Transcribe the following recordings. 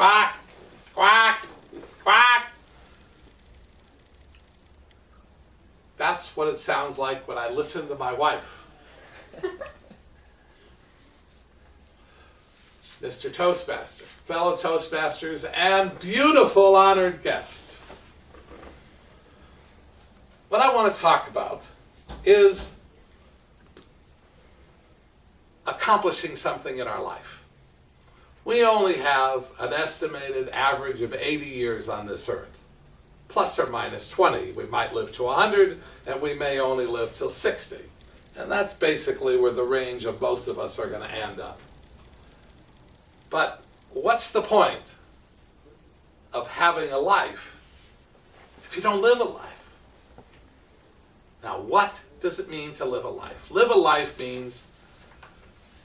Quack, quack, quack. That's what it sounds like when I listen to my wife. Mr. Toastmaster, fellow Toastmasters, and beautiful honored guests. What I want to talk about is accomplishing something in our life. We only have an estimated average of 80 years on this earth, plus or minus 20. We might live to 100, and we may only live till 60. And that's basically where the range of most of us are going to end up. But what's the point of having a life if you don't live a life? Now, what does it mean to live a life? Live a life means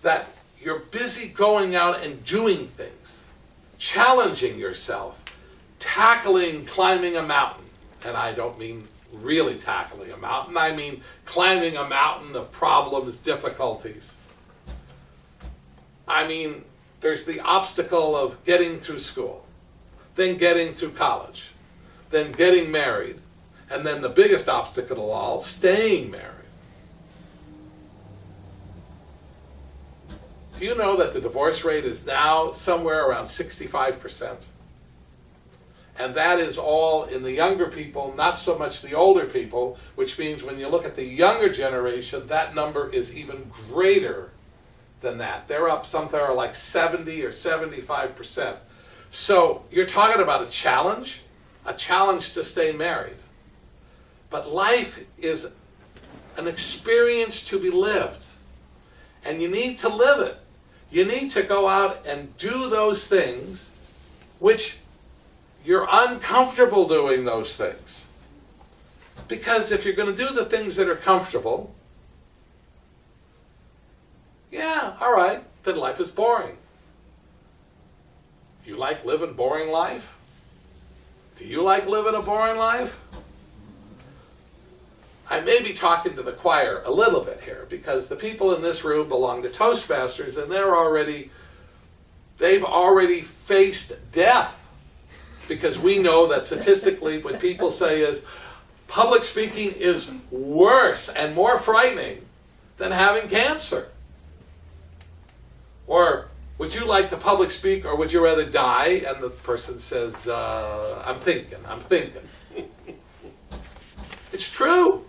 that you're busy going out and doing things, challenging yourself, tackling climbing a mountain. And I don't mean really tackling a mountain. I mean climbing a mountain of problems, difficulties. I mean, there's the obstacle of getting through school, then getting through college, then getting married, and then the biggest obstacle of all, staying married. Do you know that the divorce rate is now somewhere around 65%? And that is all in the younger people, not so much the older people, which means when you look at the younger generation, that number is even greater than that. They're up somewhere like 70 or 75%. So you're talking about a challenge to stay married. But life is an experience to be lived. And you need to live it. You need to go out and do those things which you're uncomfortable doing those things. Because if you're going to do the things that are comfortable, yeah, all right, then life is boring. You like living boring life? Do you like living a boring life? I may be talking to the choir a little bit here because the people in this room belong to Toastmasters and they've already faced death. Because we know that statistically what people say is public speaking is worse and more frightening than having cancer. Or would you like to public speak or would you rather die? And the person says, I'm thinking. It's true.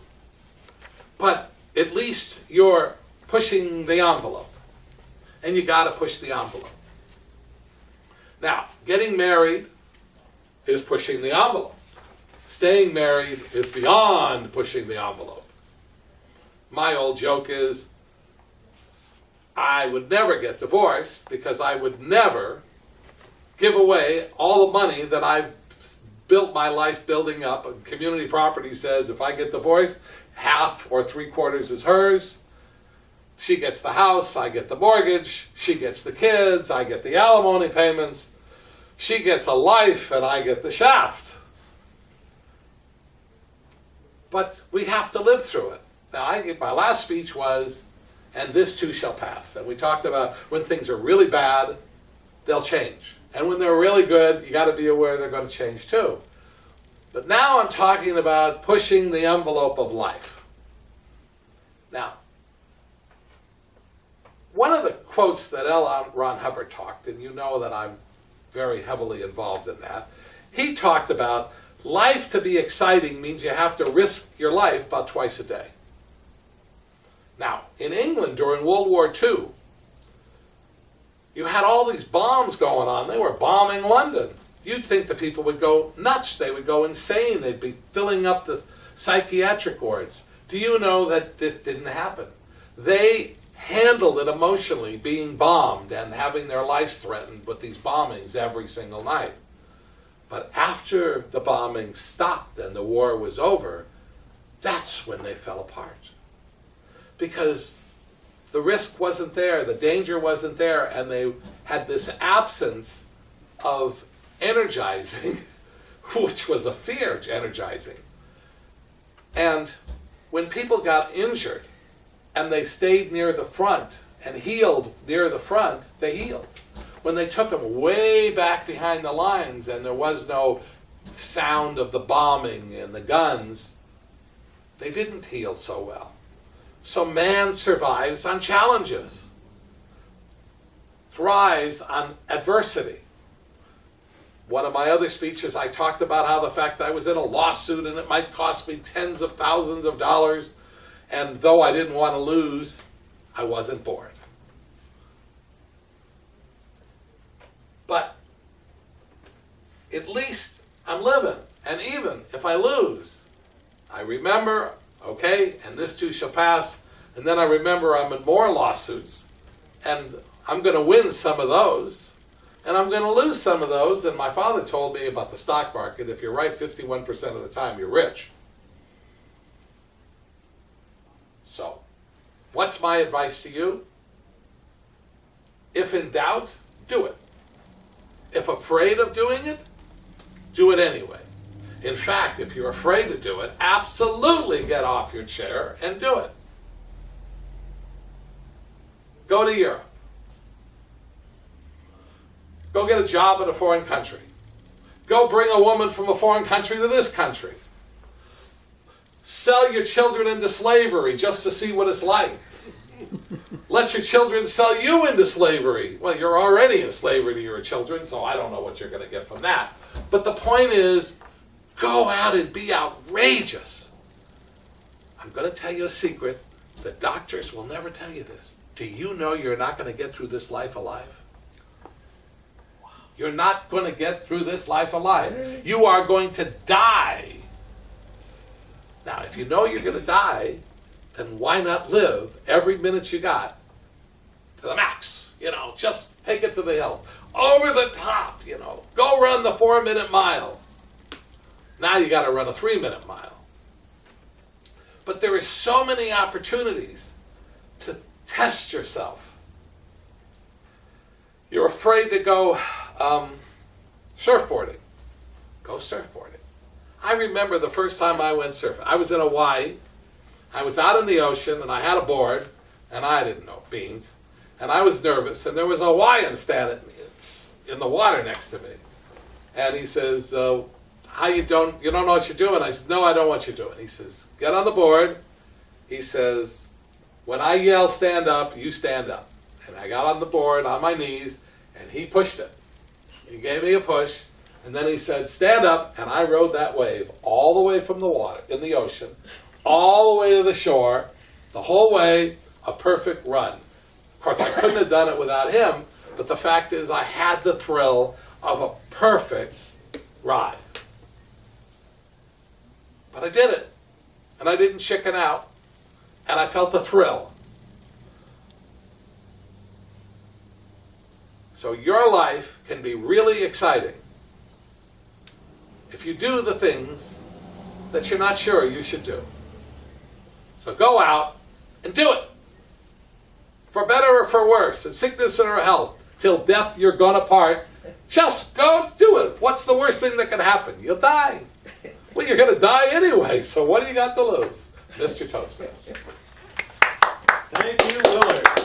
But at least you're pushing the envelope. And you got to push the envelope. Now, getting married is pushing the envelope. Staying married is beyond pushing the envelope. My old joke is, I would never get divorced because I would never give away all the money that I've built my life building up. And community property says if I get divorced, half or 3/4 is hers. She gets the house, I get the mortgage. She gets the kids, I get the alimony payments. She gets a life and I get the shaft. But we have to live through it. Now, my last speech was, and this too shall pass. And we talked about when things are really bad, they'll change. And when they're really good, you got to be aware they're going to change too. But now I'm talking about pushing the envelope of life. Now, one of the quotes that L. Ron Hubbard talked, and you know that I'm very heavily involved in that, he talked about life to be exciting means you have to risk your life about twice a day. Now, in England during World War II, you had all these bombs going on. They were bombing London. You'd think the people would go nuts. They would go insane. They'd be filling up the psychiatric wards. Do you know that this didn't happen? They handled it emotionally, being bombed and having their lives threatened with these bombings every single night. But after the bombing stopped and the war was over, that's when they fell apart. Because the risk wasn't there, the danger wasn't there, and they had this absence of energizing, which was a fear, energizing. And when people got injured and they stayed near the front and healed near the front, they healed. when they took them way back behind the lines and there was no sound of the bombing and the guns, they didn't heal so well. So man survives on challenges, thrives on adversity. One of my other speeches, I talked about how the fact I was in a lawsuit and it might cost me tens of thousands of dollars, and though I didn't want to lose, I wasn't bored. But at least I'm living, and even if I lose, I remember, okay, and this too shall pass, and then I remember I'm in more lawsuits, and I'm going to win some of those, and I'm going to lose some of those. And my father told me about the stock market, if you're right 51% of the time, you're rich. So, what's my advice to you? If in doubt, do it. If afraid of doing it, do it anyway. In fact, if you're afraid to do it, absolutely get off your chair and do it. Go to Europe. Go get a job in a foreign country. Go bring a woman from a foreign country to this country. Sell your children into slavery just to see what it's like. Let your children sell you into slavery. Well, you're already in slavery to your children, so I don't know what you're going to get from that. But the point is, go out and be outrageous. I'm going to tell you a secret. The doctors will never tell you this. Do you know you're not going to get through this life alive? You're not going to get through this life alive. You are going to die. Now, if you know you're going to die, then why not live every minute you got to the max? Just take it to the hill. Over the top, Go run the 4-minute mile. Now you got to run a 3-minute mile. But there are so many opportunities to test yourself. You're afraid to go surfboarding. Go surfboarding. I remember the first time I went surfing. I was in Hawaii. I was out in the ocean, and I had a board, and I didn't know beans. And I was nervous, and there was a Hawaiian standing in the water next to me. And he says, how you don't know what you're doing? I said, no, I don't know what you're doing. He says, get on the board. He says, when I yell stand up, you stand up. And I got on the board on my knees, and he pushed it. He gave me a push, and then he said, stand up, and I rode that wave all the way from the water, in the ocean, all the way to the shore, the whole way, a perfect run. Of course, I couldn't have done it without him, but the fact is I had the thrill of a perfect ride. But I did it, and I didn't chicken out, and I felt the thrill. So your life can be really exciting if you do the things that you're not sure you should do. So go out and do it. For better or for worse, in sickness or health, till death you're gonna part. Just go do it. What's the worst thing that can happen? You'll die. Well, you're gonna die anyway, so what do you got to lose? Mr. Toastmaster. Thank you, Willard.